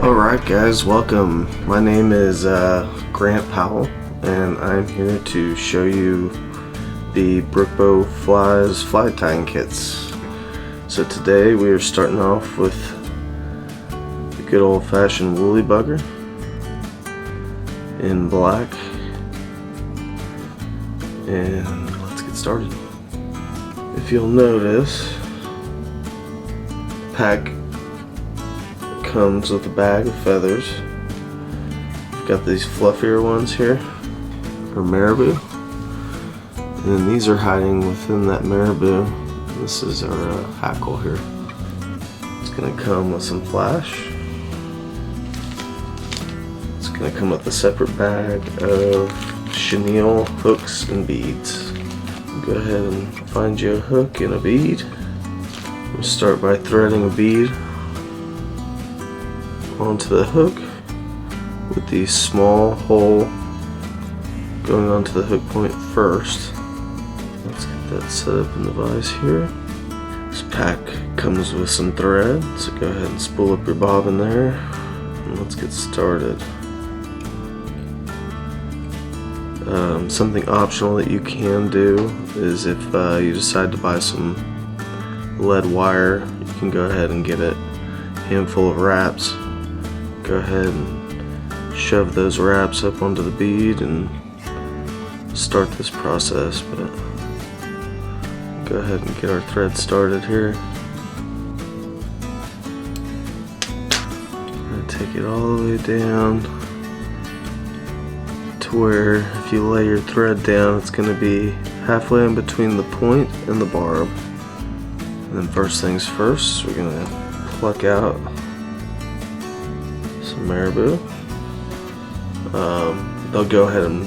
Alright guys, welcome. My name is Grant Powell and I'm here to show you the Brookbow fly tying kits. So today we are starting off with the good old-fashioned woolly bugger in black, and let's get started. If you'll notice, the pack comes with a bag of feathers. We've got these fluffier ones here for marabou, and then these are hiding within that marabou. This is our hackle here. It's going to come with some flash. It's going to come with a separate bag of chenille hooks and beads. Go ahead and find you a hook and a bead. We'll start by threading a bead onto the hook with the small hole going onto the hook point first. Let's get that set up in the vise here. This pack comes with some thread, so go ahead and spool up your bobbin there and let's get started. Something optional that you can do is if you decide to buy some lead wire, you can go ahead and get a handful of wraps. Go ahead and shove those wraps up onto the bead and start this process, but go ahead and get our thread started here. I'm going to take it all the way down to where if you lay your thread down, it's going to be halfway in between the point and the barb. And then first things first, we're going to pluck out some marabou. They'll go ahead and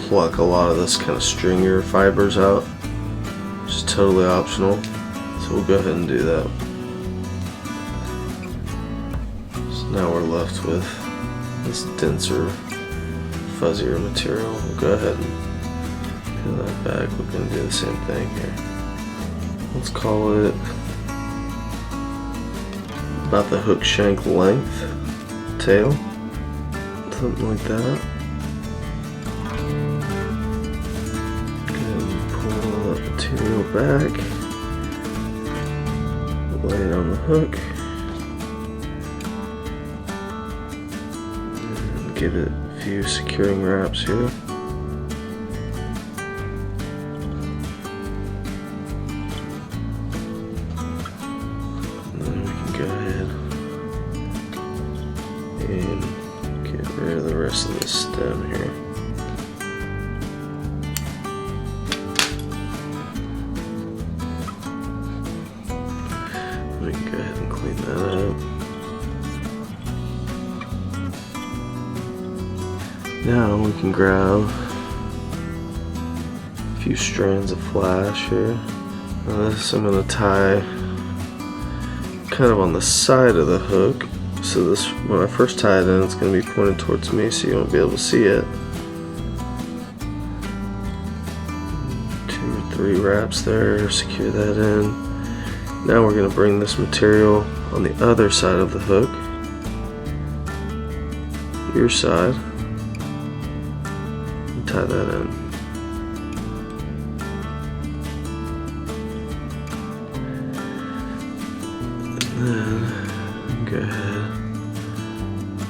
pluck a lot of this kind of stringier fibers out, which is totally optional, so we'll go ahead and do that. So now we're left with this denser, fuzzier material. We'll go ahead and peel that back. We're going to do the same thing here. Let's call it about the hook shank length tail, something like that. And pull that material back, lay it on the hook, and give it a few securing wraps here. And then we can go ahead and get rid of the rest of the stem here. We can go ahead and clean that up. Now we can grab a few strands of flash here. Now this I'm going to tie kind of on the side of the hook. So this, when I first tie it in, it's going to be pointed towards me, so you won't be able to see it. 2 or 3 wraps there, secure that in. Now we're going to bring this material on the other side of the hook, your side, and tie that in. And then go ahead,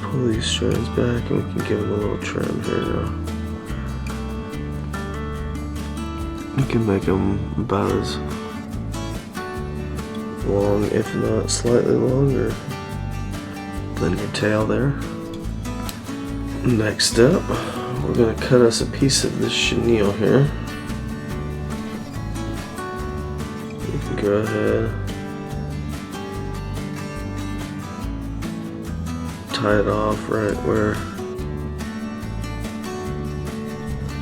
pull these strands back, and we can give them a little trim here now. You can make them about as long, if not slightly longer, than your tail there. Next up, we're going to cut us a piece of this chenille here. You can go ahead, tie it off right where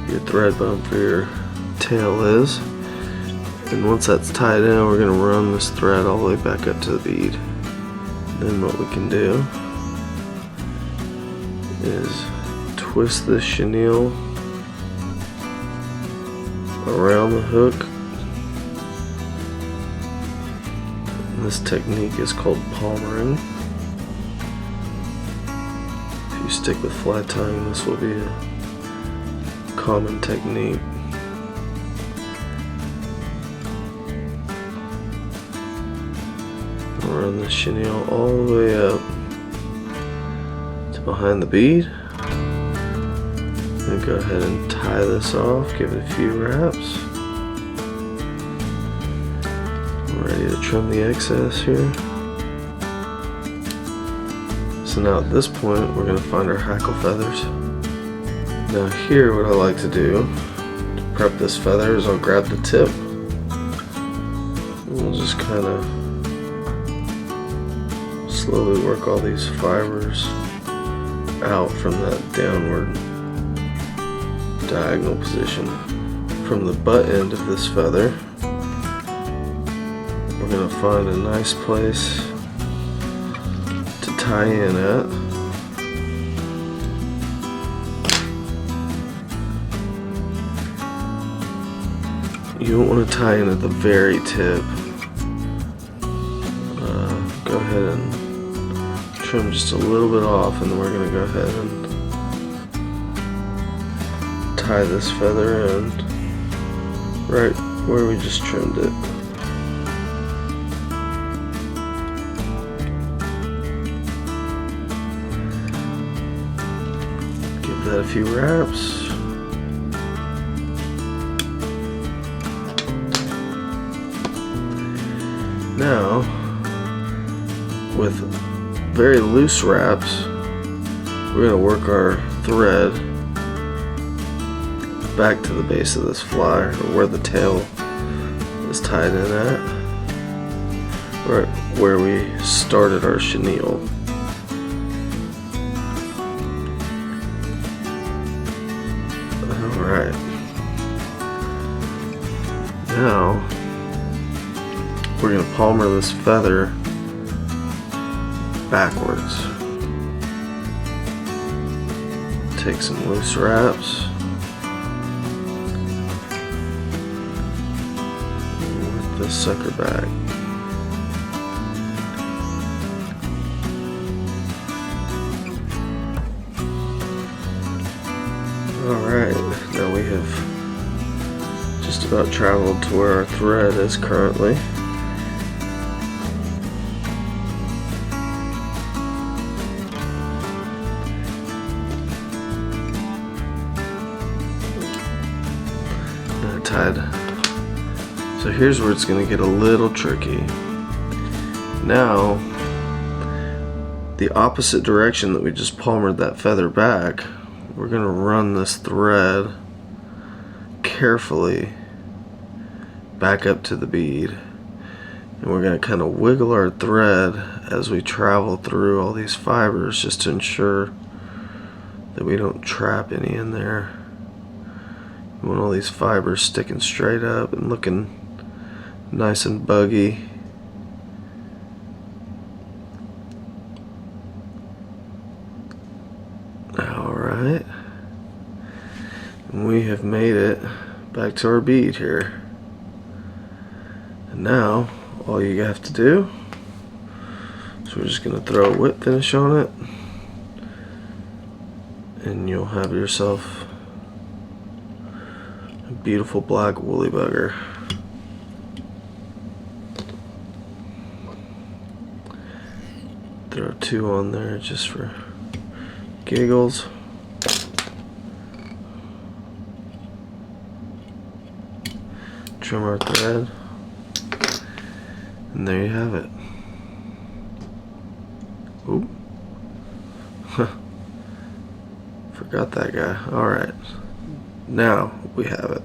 your thread bump for your tail is, and once that's tied in, we're going to run this thread all the way back up to the bead. Then what we can do is twist this chenille around the hook. And this technique is called palmering. you stick with fly tying, this will be a common technique. Run the chenille all the way up to behind the bead. And go ahead and tie this off, give it a few wraps. I'm ready to trim the excess here. So now at this point we're going to find our hackle feathers. Now here what I like to do to prep this feather is I'll grab the tip. And we'll just kind of slowly work all these fibers out from that downward diagonal position. From the butt end of this feather, we're going to find a nice place to tie in at. You don't want to tie in at the very tip. Go ahead and trim just a little bit off, and then we're going to go ahead and tie this feather in right where we just trimmed it. Give that a few wraps. Now, with very loose wraps, we're going to work our thread back to the base of this fly, or where the tail is tied in at, right where we started our chenille. Alright. Now, we're going to palmer this feather backwards. Take some loose wraps. With this sucker back. Alright, now we have just about traveled to where our thread is currently. Tied. So here's where it's going to get a little tricky. Now, the opposite direction that we just palmered that feather back, we're going to run this thread carefully back up to the bead, and we're going to kind of wiggle our thread as we travel through all these fibers, just to ensure that we don't trap any in there. We want all these fibers sticking straight up and looking nice and buggy. Alright. And we have made it back to our bead here. And now, all you have to do is we're just going to throw a whip finish on it, and you'll have yourself beautiful black woolly bugger. Throw 2 on there just for giggles. Trim our thread, and there you have it. Oop. Forgot that guy. Alright. Now we have it.